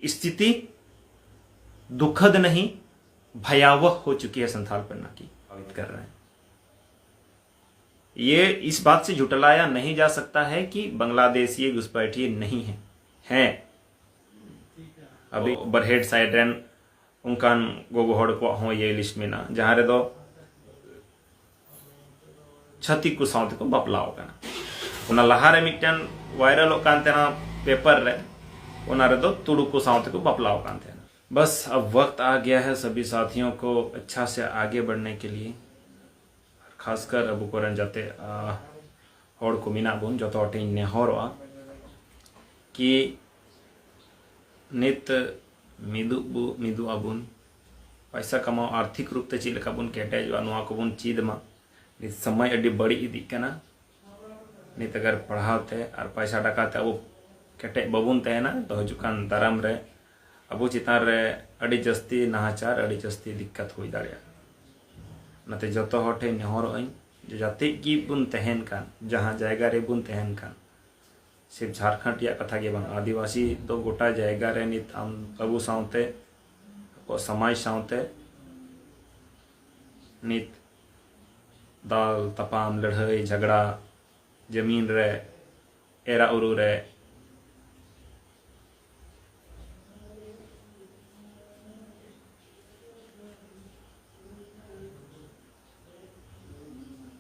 स्थिति दुखद नहीं भयावह हो चुकी है संथाल पन्ना की, प्रभावित कर रहे हैं। ये इस बात से झुटलाया नहीं जा सकता है कि बांग्लादेशी घुसपैठिए नहीं है, हैं। अभी बरहेड साइड रेन उनकान गोगो हड़ को हो ये लिस्ट में ना जहां रे दो छती को साउथ को बपलाओ कना उना लहा रे मिटन वायरल कान तेना पेपर रे उना रे दो तुड़ू को साउथ को बपलाओ कान तेना। बस अब वक्त आ गया है सभी साथियों को अच्छा से आगे बढ़ने के लिए, खासकर अबू कोरन जाते हड़ को मिना बुन जो तो अटे नेहरवा कि नित मिदु अबुन पैसा कमाओ आर्थिक रूप से चीलका बुन केटेजवा नुआ को बुन चीद मा नित समय अड्डी बड़ी इदी कना नित अगर पढ़ाते और पैसा टकाते अब केटे बबुन तहना तो हजुकान दाराम रे अबू चितान रे अड्डी जस्ती नाहाचार अड्डी जस्ती दिक्कत हुई दाड़िया नाते जतो हटे नेहर जाते की बुन तहन कान जहाँ जायगा रे बुन तहन कान सिर्फ झारखंड या कथा के बंग आदिवासी तो गोटा जायगा रे नित अबू साउते को समाज साउते नित दाल तपाम लड़ाई झगड़ा जमीन रे एरा उरु रे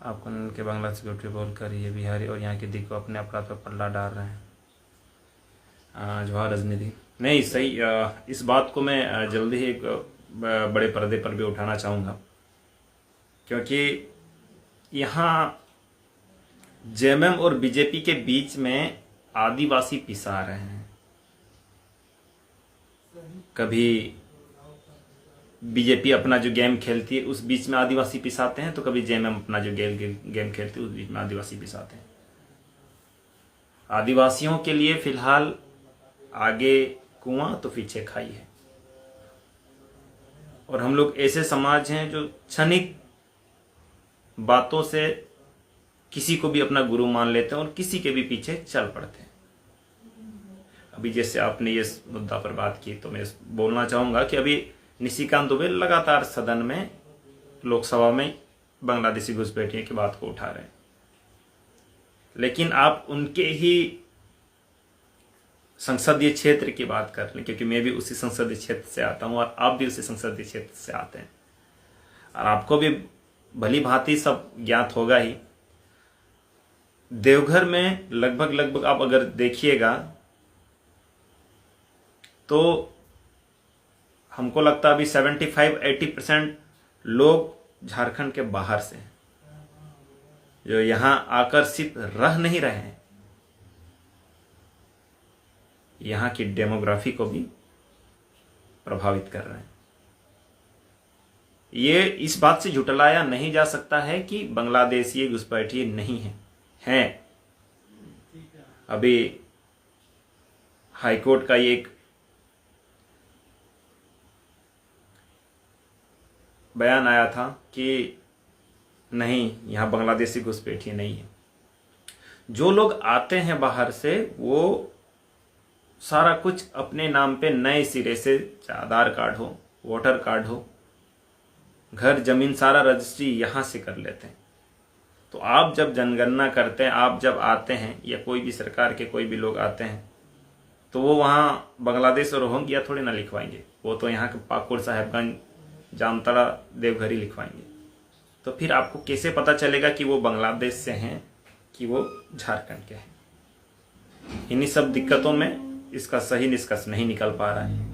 आपको के बांग्ला सिक्योरिटी बोलकर ये बिहारी और यहाँ के दी को अपने अपराध पर पल्ला डाल रहे हैं। जवाहर राजनीति नहीं सही। इस बात को मैं जल्दी ही एक बड़े पर्दे पर भी उठाना चाहूँगा, क्योंकि यहाँ जेएमएम और बीजेपी के बीच में आदिवासी पिसा रहे हैं। कभी बीजेपी अपना जो गेम खेलती है उस बीच में आदिवासी पिसाते हैं, तो कभी जेएमएम अपना जो गेम खेलती है उस बीच में आदिवासी पिसाते हैं। आदिवासियों के लिए फिलहाल आगे कुआं तो पीछे खाई है, और हम लोग ऐसे समाज हैं जो क्षणिक बातों से किसी को भी अपना गुरु मान लेते हैं और किसी के भी पीछे चल पड़ते हैं। अभी जैसे आपने ये मुद्दा पर बात की तो मैं बोलना चाहूंगा कि अभी निशिकांत दुबे लगातार सदन में लोकसभा में बांग्लादेशी घुसपैठियों की बात को उठा रहे हैं, लेकिन आप उनके ही संसदीय क्षेत्र की बात कर लें, क्योंकि मैं भी उसी संसदीय क्षेत्र से आता हूं और आप भी उसी संसदीय क्षेत्र से आते हैं, और आपको भी भली भांति सब ज्ञात होगा ही। देवघर में लगभग आप अगर देखिएगा तो हमको लगता है अभी 75-80% लोग झारखंड के बाहर से हैं, जो यहां आकर सिर्फ रह नहीं रहे हैं, यहां की डेमोग्राफी को भी प्रभावित कर रहे हैं। ये इस बात से झुटलाया नहीं जा सकता है कि बांग्लादेशी घुसपैठिए नहीं है, हैं। अभी हाईकोर्ट का एक बयान आया था कि नहीं, यहां बांग्लादेशी घुसपैठिए नहीं है। जो लोग आते हैं बाहर से वो सारा कुछ अपने नाम पे नए सिरे से, आधार कार्ड हो, वोटर कार्ड हो, घर जमीन सारा रजिस्ट्री यहां से कर लेते हैं। तो आप जब जनगणना करते हैं, आप जब आते हैं या कोई भी सरकार के कोई भी लोग आते हैं, तो वो वहां बांग्लादेश और रोहिंग्या थोड़ी ना लिखवाएंगे, वो तो यहाँ के पाकुड़, साहेबगंज, जामताड़ा, देवघर ही लिखवाएंगे। तो फिर आपको कैसे पता चलेगा कि वो बांग्लादेश से हैं कि वो झारखंड के हैं? इन्हीं सब दिक्कतों में इसका सही निष्कर्ष नहीं निकल पा रहा है।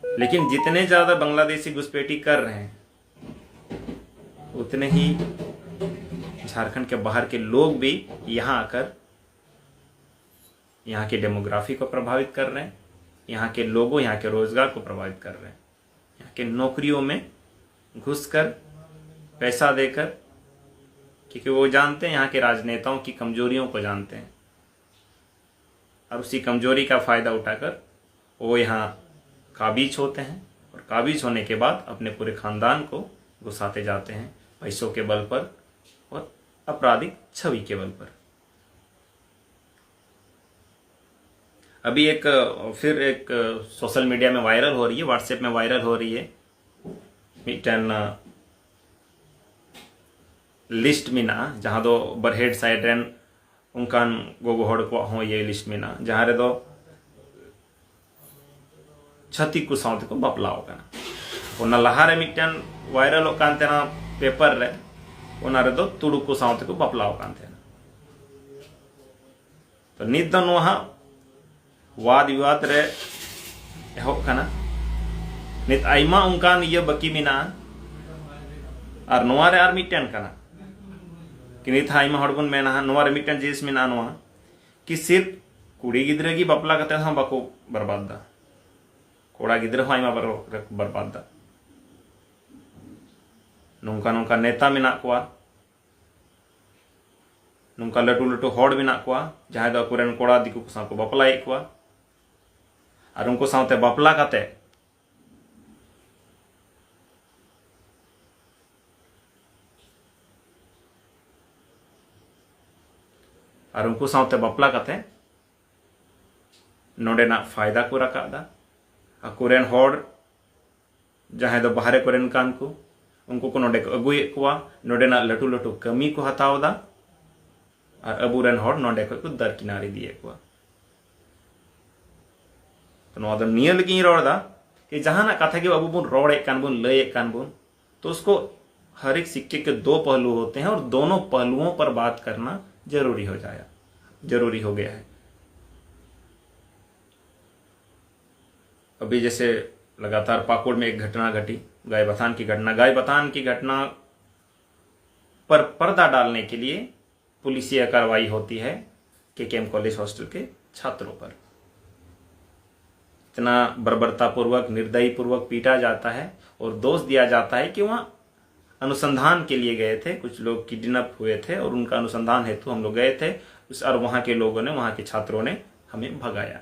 लेकिन जितने ज्यादा बांग्लादेशी घुसपैठी कर रहे हैं उतने ही झारखंड के बाहर के लोग भी यहाँ आकर यहाँ की डेमोग्राफी को प्रभावित कर रहे हैं, यहाँ के लोगों, यहाँ के रोजगार को प्रभावित कर रहे हैं, यहाँ के नौकरियों में घुसकर पैसा देकर, क्योंकि वो जानते हैं, यहाँ के राजनेताओं की कमजोरियों को जानते हैं, और उसी कमजोरी का फायदा उठाकर वो यहाँ काबिज होते हैं, और काबिज होने के बाद अपने पूरे खानदान को घुसाते जाते हैं पैसों के बल पर और आपराधिक छवि के बल पर। अभी फिर एक सोशल मीडिया में वायरल हो रही है, व्हाट्सएप में वायरल हो रही है मिटन लिस्ट मेना जहाँ दो बरहेड साइड रेन उनकान गोगो हड़ को हो ये लिस्ट मेना जहाँ रे दो छत्तीस को साउथ को बपलाव कना उना लहा रे मिटन वायरल कान तेना पेपर रे उना रे दो तुड़ु को साउथ को बपलाव कान तेना तो नित दो नोहा वाद विवाद रे एहब कना नित आइमा उनकान ये बकी मिना और नोआ रे आर मिटन कना कि नित आइमा हड़बन मेना नोआ रे मिटन जिस मिना नोआ कि सिर्फ कुड़ी गिद्रे की बपला कते हम बाको बर्बाद दा कोड़ा गिद्रे हो आइमा बर्बाद दा नोंका नोंका नेता मेना कोआ नोंका लटू लटू हड़ मेना कोआ जहां दो अकुरेन कोड़ा दिकु को साथ को बपलाए कोआ और उनको साथे बपला कते और उनको साथे बपला कते नोडेना फायदा को रखा दा अकुरेन हड़ जहां दो बाहरे कोरेन कान को उनको को नोडे अगुए कोआ नोडेना लटू लटू कमी को हताव दा और अबुरेन हड़ नोडे को दर किनारे दिए कोआ तो नोआ दो नियल की रोड़ दा कि जहां ना कथा के अबु बुन रोड़े कान बुन लये कान बुन तो उसको हर एक सिक्के के दो पहलू होते हैं और दोनों पहलुओं पर बात करना जरूरी हो गया है। अभी जैसे लगातार पाकुड़ में एक घटना घटी, गायबथान की घटना पर पर्दा डालने के लिए पुलिसिया कार्रवाई होती है केकेएम कॉलेज हॉस्टल के छात्रों पर। इतना बर्बरतापूर्वक निर्दयीपूर्वक पीटा जाता है और दोष दिया जाता है कि वहां अनुसंधान के लिए गए थे, कुछ लोग किडनैप हुए थे और उनका अनुसंधान हेतु हम लोग गए थे और वहां के लोगों ने, वहां के छात्रों ने हमें भगाया।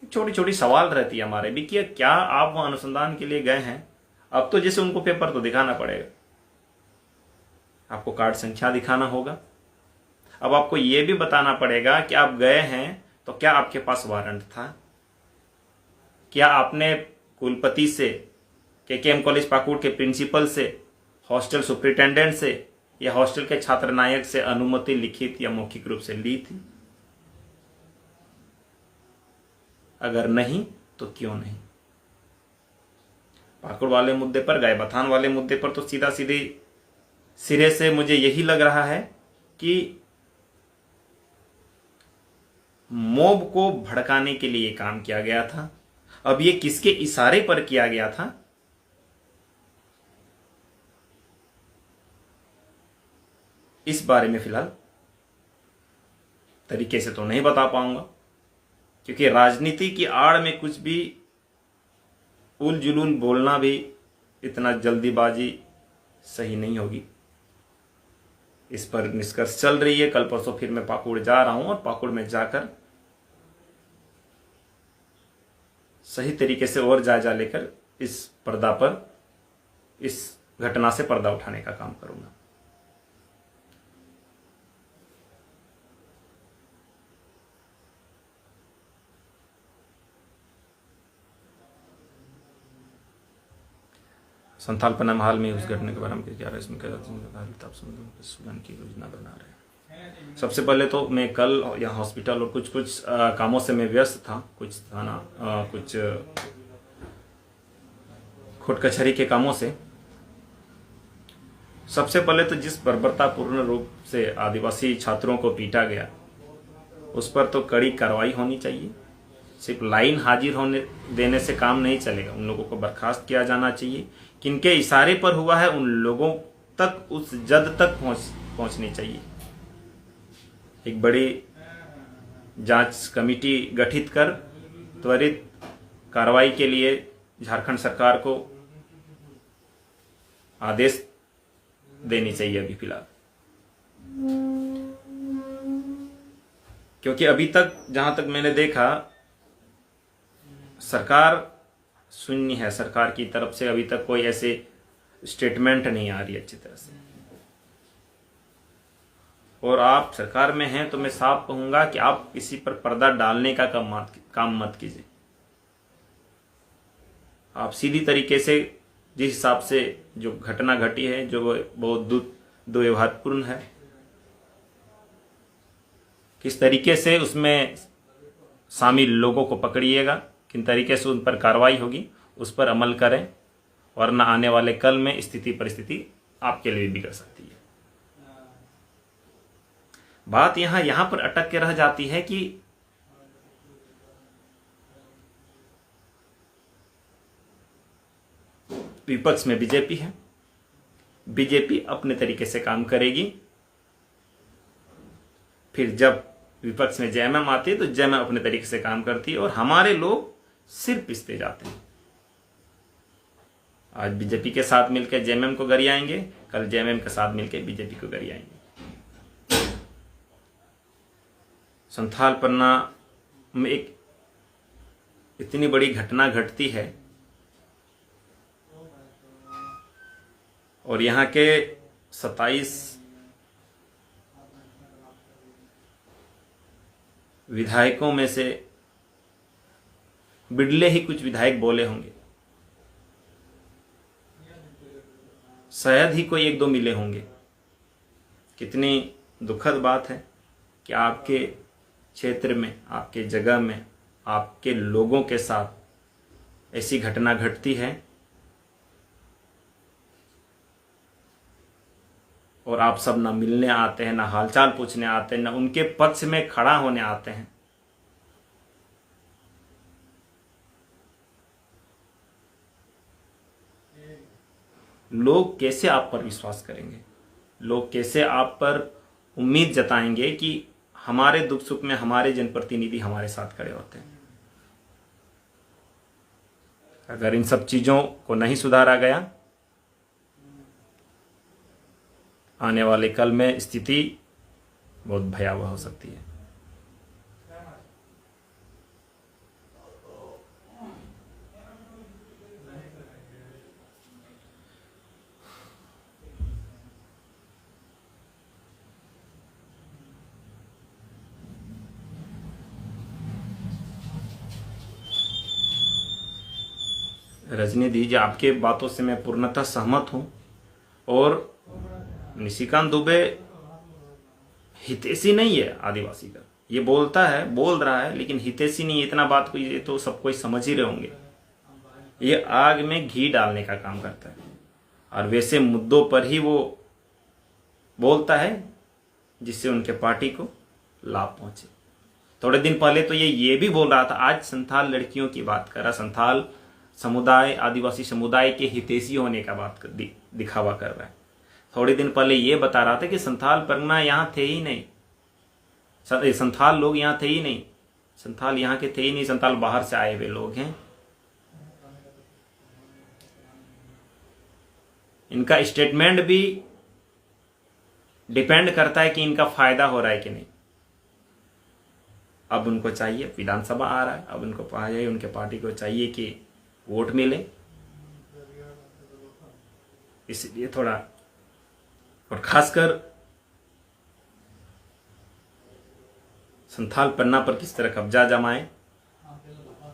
छोटी छोटी सवाल रहती है हमारे भी कि क्या आप वहां अनुसंधान के लिए गए हैं? अब तो जैसे उनको पेपर तो दिखाना पड़ेगा, आपको कार्ड संख्या दिखाना होगा, अब आपको यह भी बताना पड़ेगा कि आप गए हैं तो क्या आपके पास वारंट था, क्या आपने कुलपति से, केकेएम कॉलेज पाकुड़ के प्रिंसिपल से, हॉस्टल सुपरिटेंडेंट से या हॉस्टल के छात्र नायक से अनुमति लिखित या मौखिक रूप से ली थी? अगर नहीं तो क्यों नहीं? पाकुड़ वाले मुद्दे पर, गायबथान वाले मुद्दे पर तो सीधा सीधे सिरे से मुझे यही लग रहा है कि मोब को भड़काने के लिए काम किया गया था। अब ये किसके इशारे पर किया गया था, इस बारे में फिलहाल तरीके से तो नहीं बता पाऊंगा, क्योंकि राजनीति की आड़ में कुछ भी उल जुलूल बोलना भी इतना जल्दीबाजी सही नहीं होगी। इस पर निष्कर्ष चल रही है। कल परसों फिर मैं पाकुड़ जा रहा हूं और पाकुड़ में जाकर सही तरीके से और जायजा लेकर इस पर्दा पर, इस घटना से पर्दा उठाने का काम करूंगा। संथाल पनाम हाल में उस घटना के बारे में क्या रहा, इसमें सुधार की योजना बना रहे हैं। सबसे पहले तो मैं कल यहाँ हॉस्पिटल और कुछ कामों से मैं व्यस्त था, कुछ थाना, कुछ कोर्ट कचहरी के कामों से। सबसे पहले तो जिस बर्बरतापूर्ण रूप से आदिवासी छात्रों को पीटा गया उस पर तो कड़ी कार्रवाई होनी चाहिए। सिर्फ लाइन हाजिर होने देने से काम नहीं चलेगा, उन लोगों को बर्खास्त किया जाना चाहिए। किनके इशारे पर हुआ है उन लोगों तक, उस जद तक पहुंचनी चाहिए। एक बड़ी जांच कमेटी गठित कर त्वरित कार्रवाई के लिए झारखंड सरकार को आदेश देनी चाहिए अभी फिलहाल, क्योंकि अभी तक जहां तक मैंने देखा सरकार शून्य है। सरकार की तरफ से अभी तक कोई ऐसे स्टेटमेंट नहीं आ रही अच्छी तरह से। और आप सरकार में हैं तो मैं साफ कहूंगा कि आप किसी पर पर्दा डालने का काम मत कीजिए। आप सीधी तरीके से जिस हिसाब से जो घटना घटी है, जो बहुत दुर्व्यवहारपूर्ण है, किस तरीके से उसमें शामिल लोगों को पकड़िएगा, किन तरीके से उन पर कार्रवाई होगी, उस पर अमल करें, वरना आने वाले कल में स्थिति परिस्थिति आपके लिए भी बिगड़ सकती है। बात यहां पर अटक के रह जाती है कि विपक्ष में बीजेपी है, बीजेपी अपने तरीके से काम करेगी, फिर जब विपक्ष में जेएमएम आती है तो जेएमएम अपने तरीके से काम करती है और हमारे लोग सिर पिसते जाते हैं। आज बीजेपी के साथ मिलकर जेएमएम को गरियाएंगे, कल जेएमएम के साथ मिलकर बीजेपी को गरियाएंगे। संथाल पन्ना में एक इतनी बड़ी घटना घटती है और यहाँ के 27 विधायकों में से बिड़ले ही कुछ विधायक बोले होंगे, शायद ही कोई एक दो मिले होंगे। कितनी दुखद बात है कि आपके क्षेत्र में, आपके जगह में, आपके लोगों के साथ ऐसी घटना घटती है और आप सब ना मिलने आते हैं, ना हालचाल पूछने आते हैं, ना उनके पक्ष में खड़ा होने आते हैं। लोग कैसे आप पर विश्वास करेंगे? लोग कैसे आप पर उम्मीद जताएंगे कि हमारे दुख सुख में हमारे जनप्रतिनिधि हमारे साथ खड़े होते हैं? अगर इन सब चीजों को नहीं सुधारा गया, आने वाले कल में स्थिति बहुत भयावह हो सकती है। रजनी जी, आपके बातों से मैं पूर्णतः सहमत हूं और निशिकांत दुबे हितैषी नहीं है आदिवासी का। ये बोल रहा है, लेकिन हितैषी नहीं है। इतना बात को ये तो सब कोई समझ ही रहे होंगे। ये आग में घी डालने का काम करता है और वैसे मुद्दों पर ही वो बोलता है जिससे उनके पार्टी को लाभ पहुंचे। थोड़े दिन पहले तो ये भी बोल रहा था, आज संथाल लड़कियों की बात कर रहा, संथाल समुदाय, आदिवासी समुदाय के हितैषी होने का बात दिखावा कर रहा है। थोड़े दिन पहले ये बता रहा था कि संथाल परगना यहाँ थे ही नहीं, संथाल लोग यहाँ थे ही नहीं, संथाल यहाँ के थे ही नहीं, संथाल बाहर से आए हुए लोग हैं। इनका स्टेटमेंट भी डिपेंड करता है कि इनका फायदा हो रहा है कि नहीं। अब उनको चाहिए, विधानसभा आ रहा है, अब उनको चाहिए, उनके पार्टी को चाहिए कि वोट मिले, इसलिए थोड़ा, और खासकर संथाल पन्ना पर किस तरह कब्जा जमाए,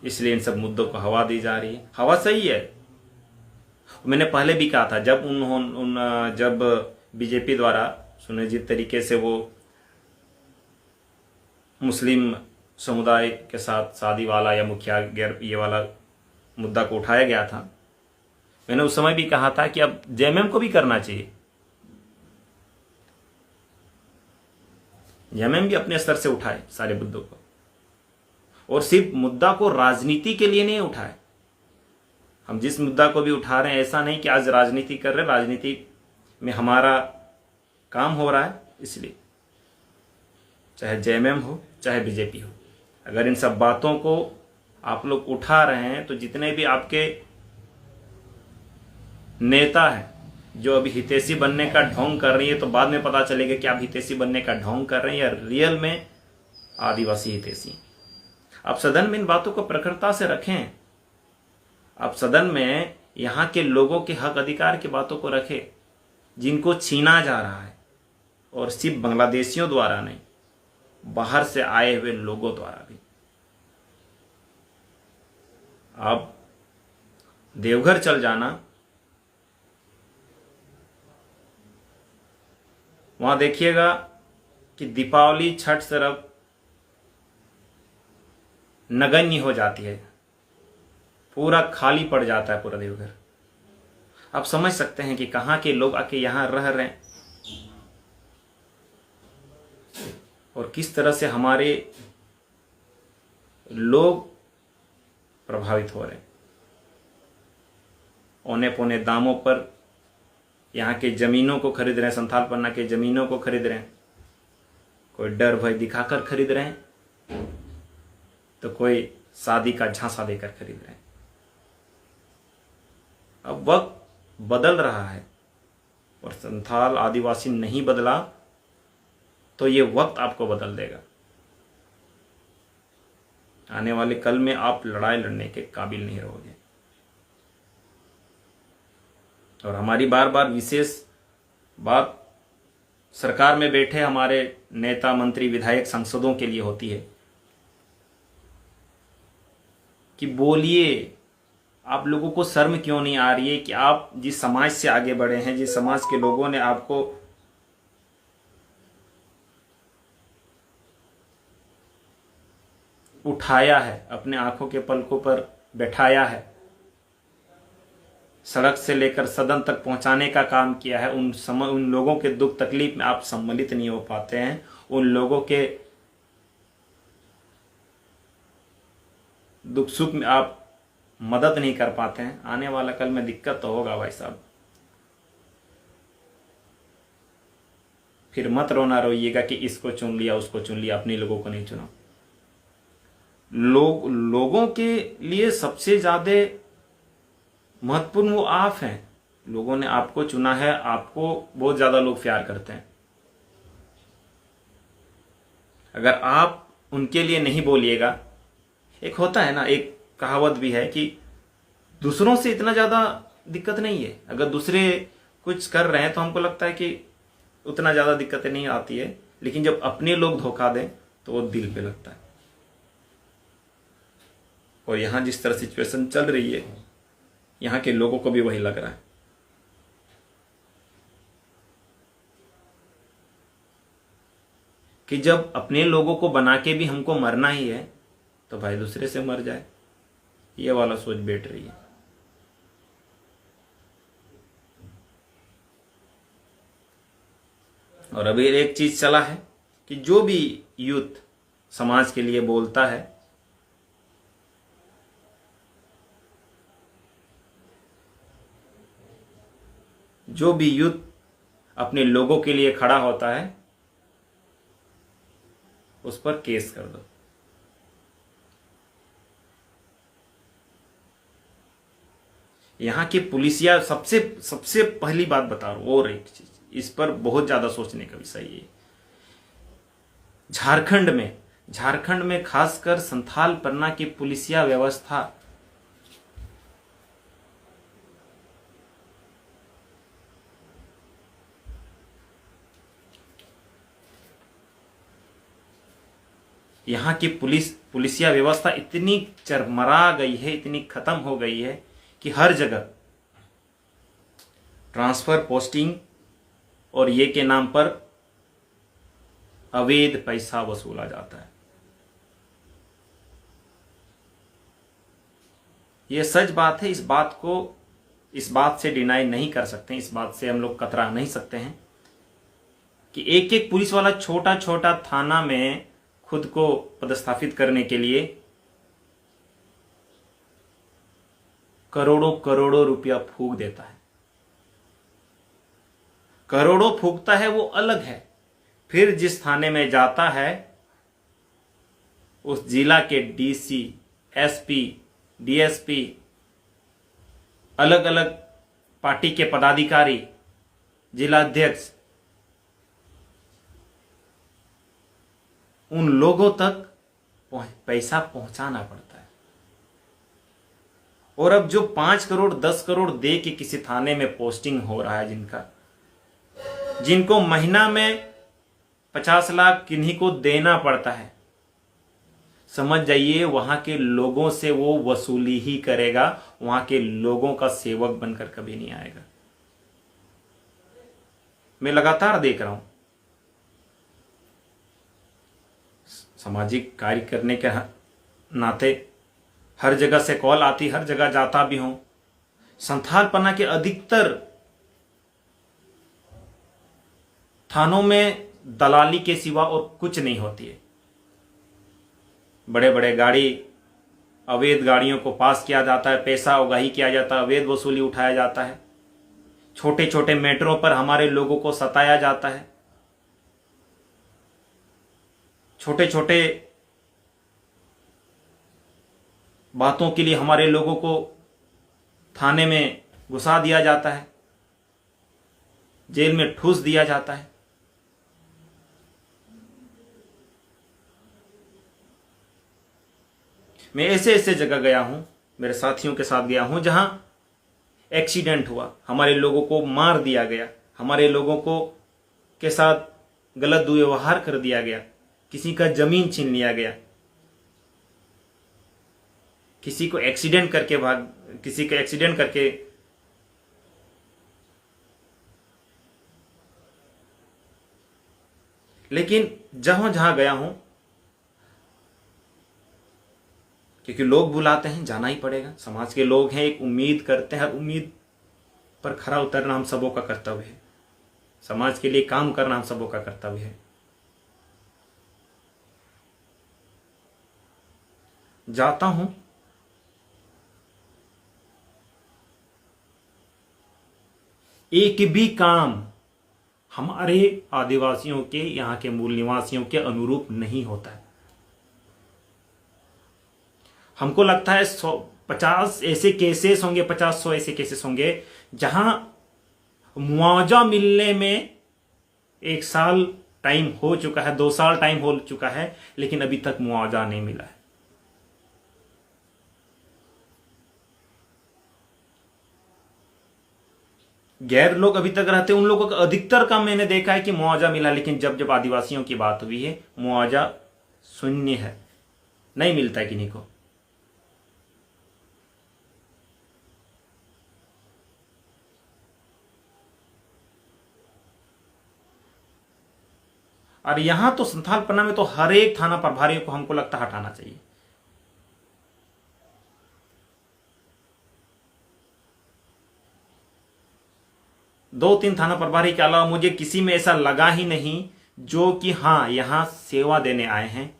इसलिए इन सब मुद्दों को हवा दी जा रही है। हवा सही है। मैंने पहले भी कहा था, जब बीजेपी द्वारा सुनियोजित तरीके से वो मुस्लिम समुदाय के साथ शादी वाला या मुखिया गैर ये वाला मुद्दा को उठाया गया था, मैंने उस समय भी कहा था कि अब जेएमएम को भी करना चाहिए। जेएमएम भी अपने स्तर से उठाए सारे मुद्दों को, और सिर्फ मुद्दा को राजनीति के लिए नहीं उठाए। हम जिस मुद्दा को भी उठा रहे हैं, ऐसा नहीं कि आज राजनीति कर रहे, राजनीति में हमारा काम हो रहा है, इसलिए चाहे जेएमएम हो चाहे बीजेपी हो, अगर इन सब बातों को आप लोग उठा रहे हैं तो जितने भी आपके नेता हैं जो अभी हितैषी बनने का ढोंग कर रही है, तो बाद में पता चलेगा कि आप हितैषी बनने का ढोंग कर रहे हैं या रियल में आदिवासी हितैषी। आप सदन में इन बातों को प्रखरता से रखें। आप सदन में यहाँ के लोगों के हक अधिकार की बातों को रखें जिनको छीना जा रहा है, और सिर्फ बांग्लादेशियों द्वारा नहीं, बाहर से आए हुए लोगों द्वारा भी। आप देवघर चल जाना, वहां देखिएगा कि दीपावली छठ सिर्फ नगण्य हो जाती है, पूरा खाली पड़ जाता है पूरा देवघर। आप समझ सकते हैं कि कहाँ के लोग आके यहाँ रह रहे हैं और किस तरह से हमारे लोग प्रभावित हो रहे हैं। औने पौने दामों पर यहाँ के जमीनों को खरीद रहे हैं, संथाल पन्ना के जमीनों को खरीद रहे हैं। कोई डर भय दिखाकर खरीद रहे हैं, तो कोई शादी का झांसा देकर खरीद रहे हैं। अब वक्त बदल रहा है और संथाल आदिवासी नहीं बदला तो ये वक्त आपको बदल देगा। आने वाले कल में आप लड़ाई लड़ने के काबिल नहीं रहोगे। और हमारी बार बार विशेष बात सरकार में बैठे हमारे नेता, मंत्री, विधायक, सांसदों के लिए होती है कि बोलिए, आप लोगों को शर्म क्यों नहीं आ रही है कि आप जिस समाज से आगे बढ़े हैं, जिस समाज के लोगों ने आपको उठाया है, अपने आंखों के पलकों पर बैठाया है, सड़क से लेकर सदन तक पहुंचाने का काम किया है, उन लोगों के दुख तकलीफ में आप सम्मिलित नहीं हो पाते हैं, उन लोगों के दुख सुख में आप मदद नहीं कर पाते हैं। आने वाला कल में दिक्कत तो होगा भाई साहब। फिर मत रोना रोइएगा कि इसको चुन लिया, उसको चुन लिया, अपने लोगों को नहीं चुना। लोगों के लिए सबसे ज्यादा महत्वपूर्ण वो आप हैं। लोगों ने आपको चुना है, आपको बहुत ज्यादा लोग प्यार करते हैं। अगर आप उनके लिए नहीं बोलिएगा, एक होता है ना, एक कहावत भी है कि दूसरों से इतना ज्यादा दिक्कत नहीं है। अगर दूसरे कुछ कर रहे हैं तो हमको लगता है कि उतना ज्यादा दिक्कत नहीं आती है, लेकिन जब अपने लोग धोखा दें तो वो दिल पे लगता है। और यहां जिस तरह सिचुएशन चल रही है, यहां के लोगों को भी वही लग रहा है। कि जब अपने लोगों को बना के भी हमको मरना ही है तो भाई दूसरे से मर जाए, ये वाला सोच बैठ रही है। और अभी एक चीज चला है कि जो भी यूथ समाज के लिए बोलता है, जो भी यूथ अपने लोगों के लिए खड़ा होता है, उस पर केस कर दो। यहाँ की पुलिसिया सबसे पहली बात बता रहा हूं, और एक चीज इस पर बहुत ज्यादा सोचने का विषय है। झारखंड में खासकर संथाल परना की पुलिसिया व्यवस्था यहाँ की पुलिसिया व्यवस्था इतनी चरमरा गई है, इतनी खत्म हो गई है कि हर जगह ट्रांसफर, पोस्टिंग और ये के नाम पर अवैध पैसा वसूला जाता है। ये सच बात है। इस बात से डिनाई नहीं कर सकते, इस बात से हम लोग कतरा नहीं सकते हैं कि एक एक पुलिस वाला छोटा छोटा थाना में खुद को पदस्थापित करने के लिए करोड़ों करोड़ों रुपया फूंक देता है। करोड़ों फूंकता है वो अलग है, फिर जिस थाने में जाता है उस जिला के डीसी, एसपी, डीएसपी, अलग अलग पार्टी के पदाधिकारी, जिलाध्यक्ष, उन लोगों तक पैसा पहुंचाना पड़ता है। और अब जो 5 करोड़ 10 करोड़ दे के किसी थाने में पोस्टिंग हो रहा है, जिनको महीना में 50 लाख किन्हीं को देना पड़ता है। समझ जाइए, वहां के लोगों से वो वसूली ही करेगा, वहां के लोगों का सेवक बनकर कभी नहीं आएगा। मैं लगातार देख रहा हूं, सामाजिक कार्य करने के नाते हर जगह से कॉल आती, हर जगह जाता भी हूं। संथालपना के अधिकतर थानों में दलाली के सिवा और कुछ नहीं होती है। बड़े बड़े गाड़ी, अवैध गाड़ियों को पास किया जाता है, पैसा उगाही किया जाता है, अवैध वसूली उठाया जाता है। छोटे छोटे मैटरों पर हमारे लोगों को सताया जाता है। छोटे छोटे बातों के लिए हमारे लोगों को थाने में घुसा दिया जाता है, जेल में ठूस दिया जाता है। मैं ऐसे ऐसे जगह गया हूं, मेरे साथियों के साथ गया हूं, जहां एक्सीडेंट हुआ, हमारे लोगों को मार दिया गया, हमारे लोगों को के साथ गलत दुर्व्यवहार कर दिया गया, किसी का जमीन छीन लिया गया, किसी को एक्सीडेंट करके लेकिन जहां जहां गया हूं, क्योंकि लोग बुलाते हैं, जाना ही पड़ेगा। समाज के लोग हैं, एक उम्मीद करते हैं, हर उम्मीद पर खरा उतरना हम सबों का कर्तव्य है। समाज के लिए काम करना हम सबों का कर्तव्य है। जाता हूं, एक भी काम हमारे आदिवासियों के, यहां के मूल निवासियों के अनुरूप नहीं होता है। हमको लगता है 50 ऐसे केसेस होंगे, 50-100 ऐसे केसेस होंगे जहां मुआवजा मिलने में 1 साल टाइम हो चुका है, 2 साल टाइम हो चुका है, लेकिन अभी तक मुआवजा नहीं मिला है। गैर लोग अभी तक रहते, उन लोगों का अधिकतर का मैंने देखा है कि मुआवजा मिला, लेकिन जब जब आदिवासियों की बात हुई है, मुआवजा शून्य है, नहीं मिलता है किन्हीं को। और यहां तो संथालपना में तो हर एक थाना प्रभारी को हमको लगता है हटाना चाहिए। दो तीन थाना प्रभारी के अलावा मुझे किसी में ऐसा लगा ही नहीं जो कि हाँ यहां सेवा देने आए हैं,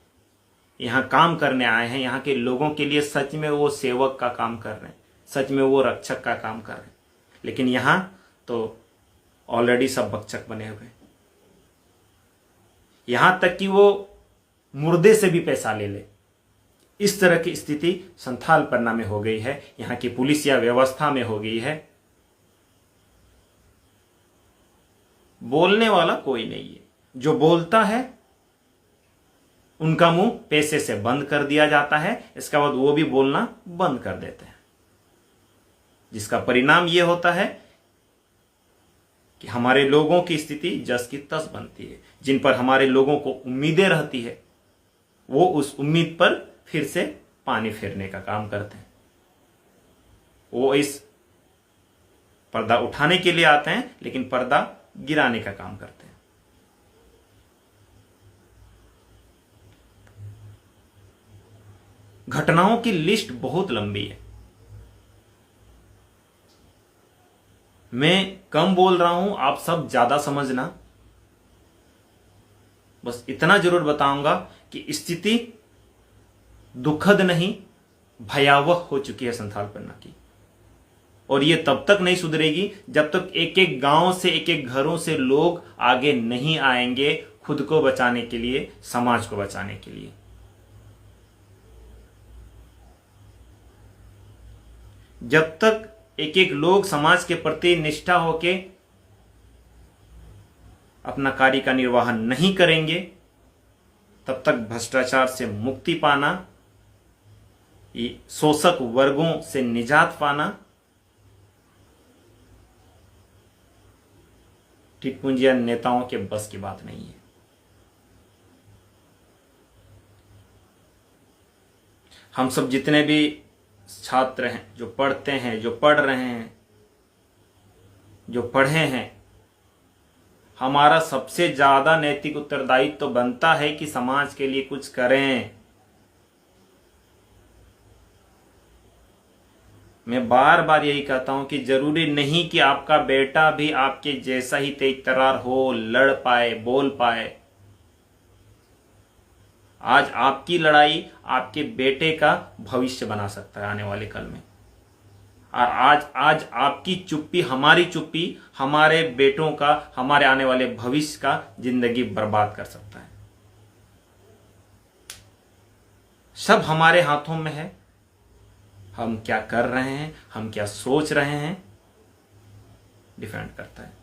यहां काम करने आए हैं, यहां के लोगों के लिए सच में वो सेवक का काम कर रहे हैं, सच में वो रक्षक का काम कर रहे हैं। लेकिन यहां तो ऑलरेडी सब भक्षक बने हुए, यहां तक कि वो मुर्दे से भी पैसा ले ले, इस तरह की स्थिति संथालपना में हो गई है, यहां की पुलिस या व्यवस्था में हो गई है। बोलने वाला कोई नहीं है, जो बोलता है उनका मुंह पैसे से बंद कर दिया जाता है, इसके बाद वो भी बोलना बंद कर देते हैं, जिसका परिणाम यह होता है कि हमारे लोगों की स्थिति जस की तस बनती है। जिन पर हमारे लोगों को उम्मीदें रहती है, वो उस उम्मीद पर फिर से पानी फेरने का काम करते हैं। वो इस पर्दा उठाने के लिए आते हैं, लेकिन पर्दा गिराने का काम करते हैं। घटनाओं की लिस्ट बहुत लंबी है, मैं कम बोल रहा हूं, आप सब ज्यादा समझना। बस इतना जरूर बताऊंगा कि स्थिति दुखद नहीं, भयावह हो चुकी है संथालपना की, और ये तब तक नहीं सुधरेगी जब तक एक एक गांव से, एक एक घरों से लोग आगे नहीं आएंगे खुद को बचाने के लिए, समाज को बचाने के लिए। जब तक एक एक लोग समाज के प्रति निष्ठा होके अपना कार्य का निर्वाहन नहीं करेंगे, तब तक भ्रष्टाचार से मुक्ति पाना, शोषक वर्गों से निजात पाना, टिटपुंजिया नेताओं के बस की बात नहीं है। हम सब जितने भी छात्र हैं, जो पढ़ते हैं, जो पढ़ रहे हैं, जो पढ़े हैं, हमारा सबसे ज्यादा नैतिक उत्तरदायित्व तो बनता है कि समाज के लिए कुछ करें। मैं बार बार यही कहता हूं कि जरूरी नहीं कि आपका बेटा भी आपके जैसा ही तेज तर्रार हो, लड़ पाए, बोल पाए। आज आपकी लड़ाई आपके बेटे का भविष्य बना सकता है आने वाले कल में। और आज आपकी चुप्पी, हमारी चुप्पी, हमारे बेटों का, हमारे आने वाले भविष्य का जिंदगी बर्बाद कर सकता है। सब हमारे हाथों में है। हम क्या कर रहे हैं, हम क्या सोच रहे हैं, डिपेंड करता है।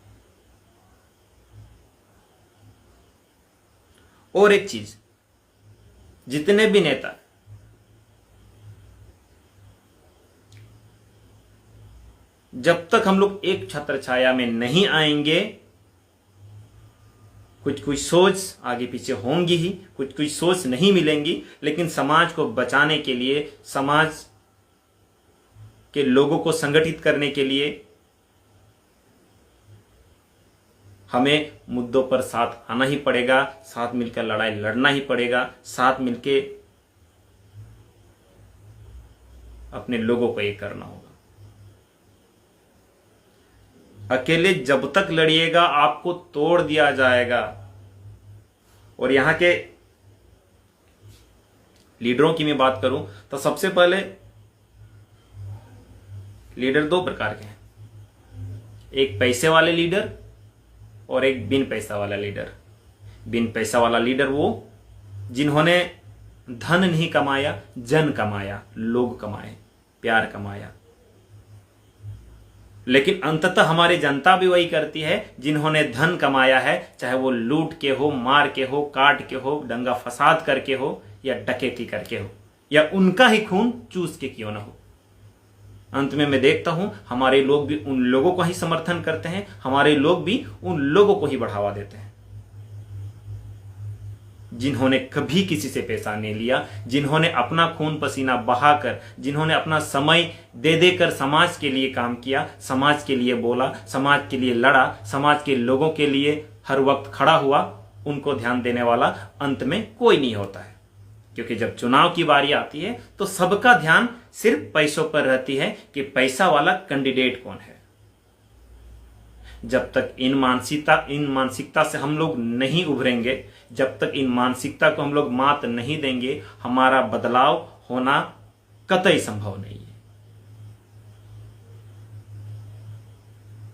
और एक चीज, जितने भी नेता जब तक हम लोग एक छत्र छाया में नहीं आएंगे, कुछ कुछ सोच आगे पीछे होंगी ही, कुछ कुछ सोच नहीं मिलेंगी, लेकिन समाज को बचाने के लिए, समाज के लोगों को संगठित करने के लिए हमें मुद्दों पर साथ आना ही पड़ेगा, साथ मिलकर लड़ाई लड़ना ही पड़ेगा, साथ मिलकर अपने लोगों को एक करना होगा। अकेले जब तक लड़िएगा आपको तोड़ दिया जाएगा। और यहां के लीडरों की मैं बात करूं तो सबसे पहले लीडर दो प्रकार के हैं, एक पैसे वाले लीडर और एक बिन पैसा वाला लीडर। बिन पैसा वाला लीडर वो जिन्होंने धन नहीं कमाया, जन कमाया, लोग कमाए, प्यार कमाया। लेकिन अंततः हमारी जनता भी वही करती है जिन्होंने धन कमाया है, चाहे वो लूट के हो, मार के हो, काट के हो, दंगा फसाद करके हो, या डकैती करके हो, या उनका ही खून चूस के क्यों ना हो। अंत में मैं देखता हूं हमारे लोग भी उन लोगों का ही समर्थन करते हैं, हमारे लोग भी उन लोगों को ही बढ़ावा देते हैं जिन्होंने कभी किसी से पैसा नहीं लिया, जिन्होंने अपना खून पसीना बहाकर, जिन्होंने अपना समय दे देकर समाज के लिए काम किया, समाज के लिए बोला, समाज के लिए लड़ा, समाज के लोगों के लिए हर वक्त खड़ा हुआ। उनको ध्यान देने वाला अंत में कोई नहीं होता है, क्योंकि जब चुनाव की बारी आती है तो सबका ध्यान सिर्फ पैसों पर रहती है कि पैसा वाला कैंडिडेट कौन है। जब तक इन मानसिकता से हम लोग नहीं उभरेंगे, जब तक इन मानसिकता को हम लोग मात नहीं देंगे, हमारा बदलाव होना कतई संभव नहीं है।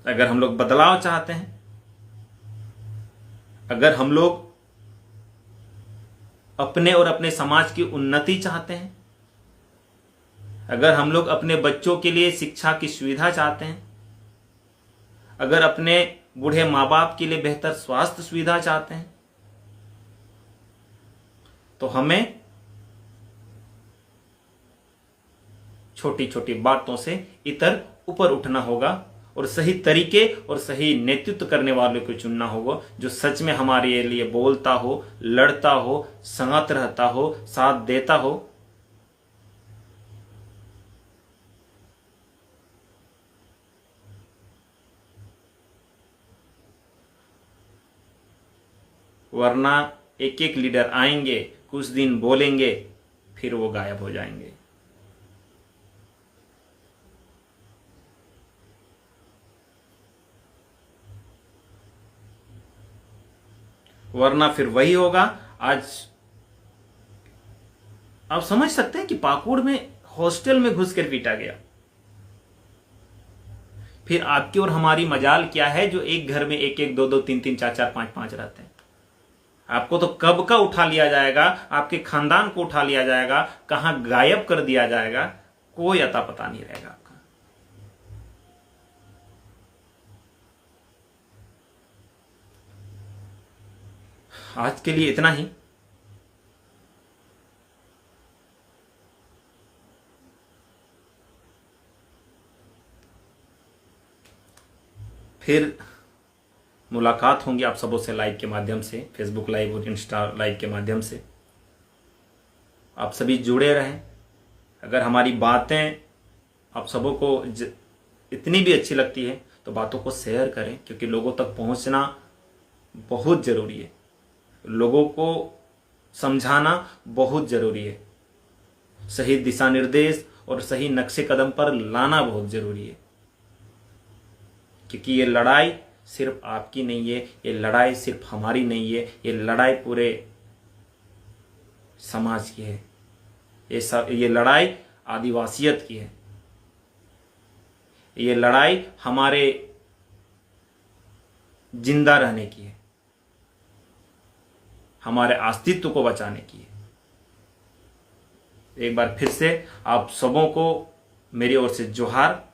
अगर हम लोग बदलाव चाहते हैं, अगर हम लोग अपने और अपने समाज की उन्नति चाहते हैं, अगर हम लोग अपने बच्चों के लिए शिक्षा की सुविधा चाहते हैं, अगर अपने बूढ़े माँ बाप के लिए बेहतर स्वास्थ्य सुविधा चाहते हैं, तो हमें छोटी छोटी बातों से इतर ऊपर उठना होगा और सही तरीके और सही नेतृत्व करने वालों को चुनना होगा, जो सच में हमारे लिए बोलता हो, लड़ता हो, संगत रहता हो, साथ देता हो। वरना एक एक लीडर आएंगे, कुछ दिन बोलेंगे, फिर वो गायब हो जाएंगे। वरना फिर वही होगा। आज आप समझ सकते हैं कि पाकुड़ में हॉस्टल में घुसकर पीटा गया। फिर आपकी और हमारी मजाल क्या है जो एक घर में एक एक, दो दो, तीन तीन, चार चार, पांच पांच रहते हैं। आपको तो कब का उठा लिया जाएगा, आपके खानदान को उठा लिया जाएगा, कहां गायब कर दिया जाएगा, कोई अता पता नहीं रहेगा आपका। आज के लिए इतना ही। फिर मुलाकात होंगी आप सबों से लाइव के माध्यम से, फेसबुक लाइव और इंस्टा लाइव के माध्यम से। आप सभी जुड़े रहें, अगर हमारी बातें आप सबों को इतनी भी अच्छी लगती है तो बातों को शेयर करें, क्योंकि लोगों तक पहुंचना बहुत ज़रूरी है, लोगों को समझाना बहुत ज़रूरी है, सही दिशा निर्देश और सही नक्शे कदम पर लाना बहुत ज़रूरी है। क्योंकि ये लड़ाई सिर्फ आपकी नहीं है, ये लड़ाई सिर्फ हमारी नहीं है, ये लड़ाई पूरे समाज की है, ये लड़ाई आदिवासियत की है, ये लड़ाई हमारे जिंदा रहने की है, हमारे अस्तित्व को बचाने की है। एक बार फिर से आप सबों को मेरी ओर से जोहार।